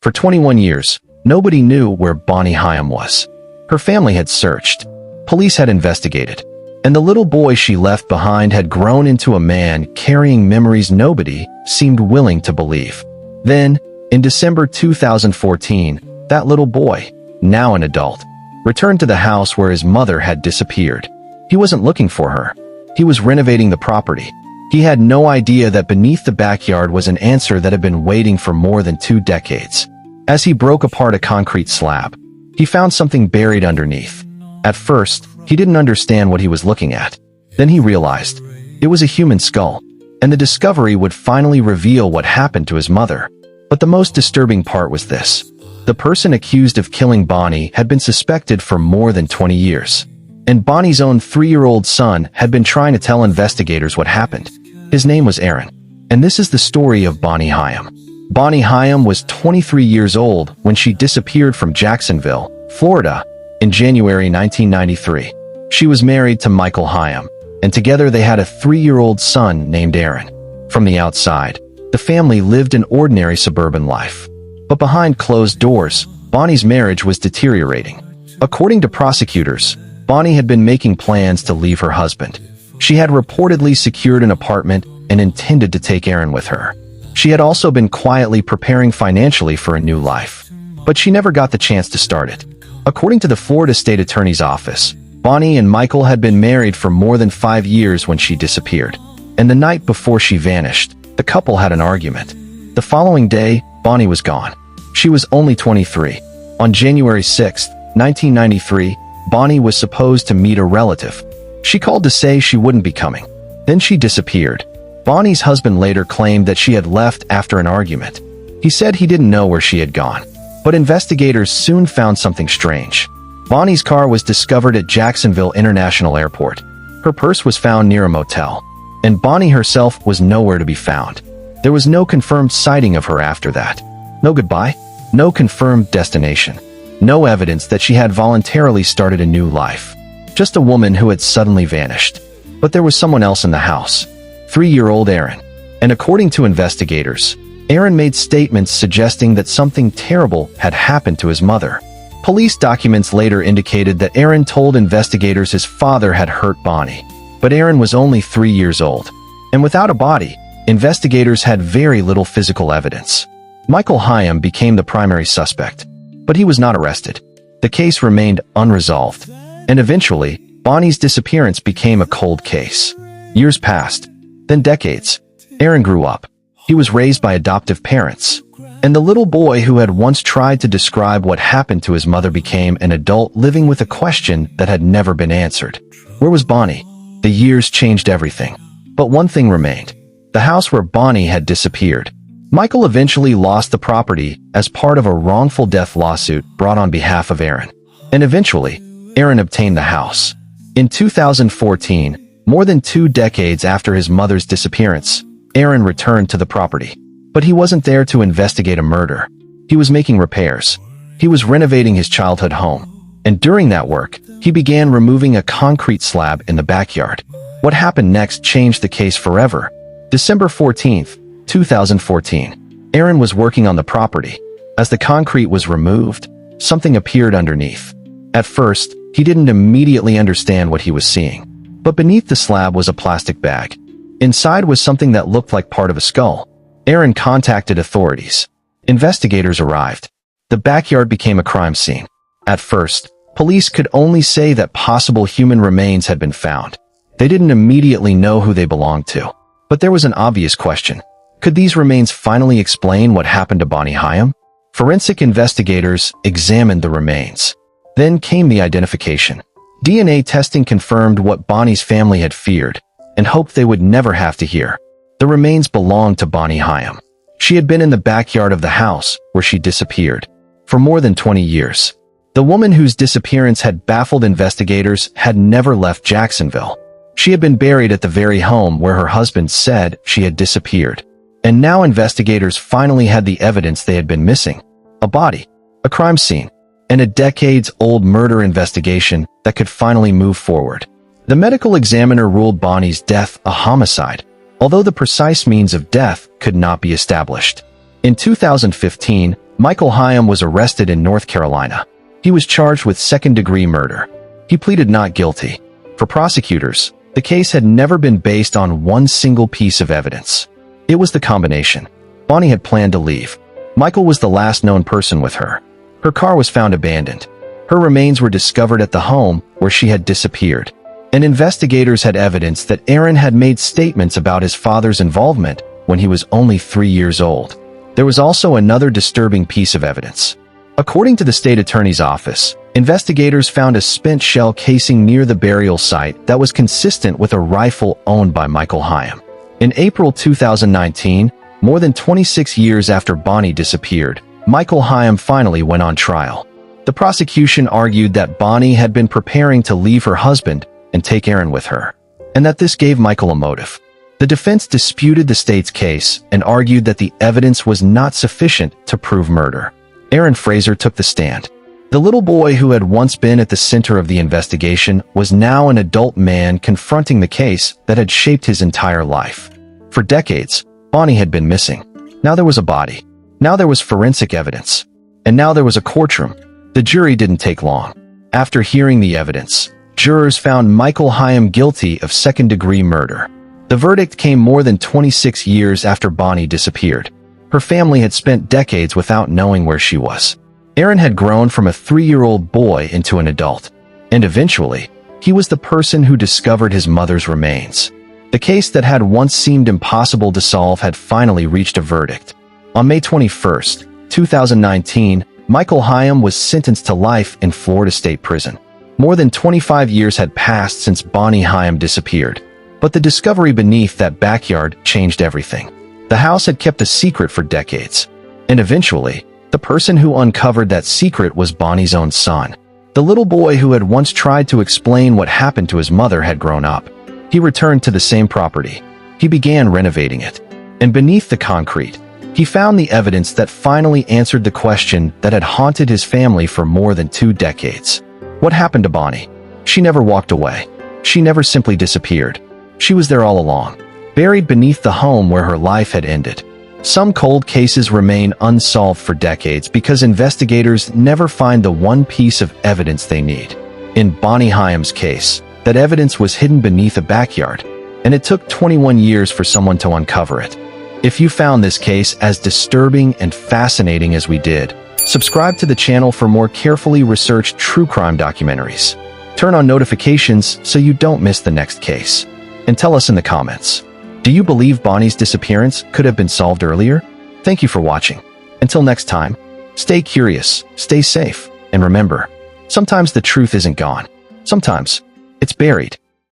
For 21 years, nobody knew where Bonnie Hyam was. Her family had searched. Police had investigated. And the little boy she left behind had grown into a man carrying memories nobody seemed willing to believe. Then, in December 2014, that little boy, now an adult, returned to the house where his mother had disappeared. He wasn't looking for her. He was renovating the property. He had no idea that beneath the backyard was an answer that had been waiting for more than 2 decades. As he broke apart a concrete slab, he found something buried underneath. At first, he didn't understand what he was looking at. Then he realized it was a human skull, and the discovery would finally reveal what happened to his mother. But the most disturbing part was this. The person accused of killing Bonnie had been suspected for more than 20 years. And Bonnie's own 3-year-old son had been trying to tell investigators what happened. His name was Aaron. And this is the story of Bonnie Hyam. Bonnie Hyam was 23 years old when she disappeared from Jacksonville, Florida, in January 1993. She was married to Michael Hyam, and together they had a 3-year-old son named Aaron. From the outside, the family lived an ordinary suburban life. But behind closed doors, Bonnie's marriage was deteriorating. According to prosecutors, Bonnie had been making plans to leave her husband. She had reportedly secured an apartment and intended to take Aaron with her. She had also been quietly preparing financially for a new life, but she never got the chance to start it. According to the Florida State Attorney's Office, Bonnie and Michael had been married for more than 5 years when she disappeared, and the night before she vanished, the couple had an argument. The following day, Bonnie was gone. She was only 23. On January 6, 1993, Bonnie was supposed to meet a relative. She called to say she wouldn't be coming. Then she disappeared. Bonnie's husband later claimed that she had left after an argument. He said he didn't know where she had gone. But investigators soon found something strange. Bonnie's car was discovered at Jacksonville International Airport. Her purse was found near a motel. And Bonnie herself was nowhere to be found. There was no confirmed sighting of her after that. No goodbye. No confirmed destination. No evidence that she had voluntarily started a new life. Just a woman who had suddenly vanished. But there was someone else in the house. 3-year-old Aaron. And according to investigators, Aaron made statements suggesting that something terrible had happened to his mother. Police documents later indicated that Aaron told investigators his father had hurt Bonnie. But Aaron was only 3 years old. And without a body, investigators had very little physical evidence. Michael Hyam became the primary suspect, but he was not arrested. The case remained unresolved, and eventually, Bonnie's disappearance became a cold case. Years passed, then decades. Aaron grew up. He was raised by adoptive parents, and the little boy who had once tried to describe what happened to his mother became an adult living with a question that had never been answered. Where was Bonnie? The years changed everything, but one thing remained: the house where Bonnie had disappeared. Michael eventually lost the property as part of a wrongful death lawsuit brought on behalf of Aaron. And eventually, Aaron obtained the house. In 2014, more than 2 decades after his mother's disappearance, Aaron returned to the property. But he wasn't there to investigate a murder. He was making repairs. He was renovating his childhood home. And during that work, he began removing a concrete slab in the backyard. What happened next changed the case forever. December 14th, 2014. Aaron was working on the property. As the concrete was removed, something appeared underneath. At first, he didn't immediately understand what he was seeing. But beneath the slab was a plastic bag. Inside was something that looked like part of a skull. Aaron contacted authorities. Investigators arrived. The backyard became a crime scene. At first, police could only say that possible human remains had been found. They didn't immediately know who they belonged to. But there was an obvious question. Could these remains finally explain what happened to Bonnie Hyam? Forensic investigators examined the remains. Then came the identification. DNA testing confirmed what Bonnie's family had feared and hoped they would never have to hear. The remains belonged to Bonnie Hyam. She had been in the backyard of the house where she disappeared for more than 20 years. The woman whose disappearance had baffled investigators had never left Jacksonville. She had been buried at the very home where her husband said she had disappeared. And now investigators finally had the evidence they had been missing: a body, a crime scene, and a decades-old murder investigation that could finally move forward. The medical examiner ruled Bonnie's death a homicide, although the precise means of death could not be established. In 2015, Michael Hyam was arrested in North Carolina. He was charged with second-degree murder. He pleaded not guilty. For prosecutors, the case had never been based on one single piece of evidence. It was the combination. Bonnie had planned to leave. Michael was the last known person with her. Her car was found abandoned. Her remains were discovered at the home where she had disappeared. And investigators had evidence that Aaron had made statements about his father's involvement when he was only 3 years old. There was also another disturbing piece of evidence. According to the state attorney's office, investigators found a spent shell casing near the burial site that was consistent with a rifle owned by Michael Hyam. In April 2019, more than 26 years after Bonnie disappeared, Michael Hyam finally went on trial. The prosecution argued that Bonnie had been preparing to leave her husband and take Aaron with her, and that this gave Michael a motive. The defense disputed the state's case and argued that the evidence was not sufficient to prove murder. Aaron Fraser took the stand. The little boy who had once been at the center of the investigation was now an adult man confronting the case that had shaped his entire life. For decades, Bonnie had been missing. Now there was a body. Now there was forensic evidence. And now there was a courtroom. The jury didn't take long. After hearing the evidence, jurors found Michael Hyam guilty of second-degree murder. The verdict came more than 26 years after Bonnie disappeared. Her family had spent decades without knowing where she was. Aaron had grown from a 3-year-old boy into an adult. And eventually, he was the person who discovered his mother's remains. The case that had once seemed impossible to solve had finally reached a verdict. On May 21, 2019, Michael Hyam was sentenced to life in Florida State Prison. More than 25 years had passed since Bonnie Hyam disappeared. But the discovery beneath that backyard changed everything. The house had kept a secret for decades. And eventually, the person who uncovered that secret was Bonnie's own son. The little boy who had once tried to explain what happened to his mother had grown up. He returned to the same property. He began renovating it. And beneath the concrete, he found the evidence that finally answered the question that had haunted his family for more than 2 decades. What happened to Bonnie? She never walked away. She never simply disappeared. She was there all along, buried beneath the home where her life had ended. Some cold cases remain unsolved for decades because investigators never find the one piece of evidence they need. In Bonnie Hyam's case, that evidence was hidden beneath a backyard, and it took 21 years for someone to uncover it. If you found this case as disturbing and fascinating as we did, subscribe to the channel for more carefully researched true crime documentaries. Turn on notifications so you don't miss the next case. And tell us in the comments, do you believe Bonnie's disappearance could have been solved earlier? Thank you for watching. Until next time, stay curious, stay safe, and remember, sometimes the truth isn't gone. Sometimes it's buried.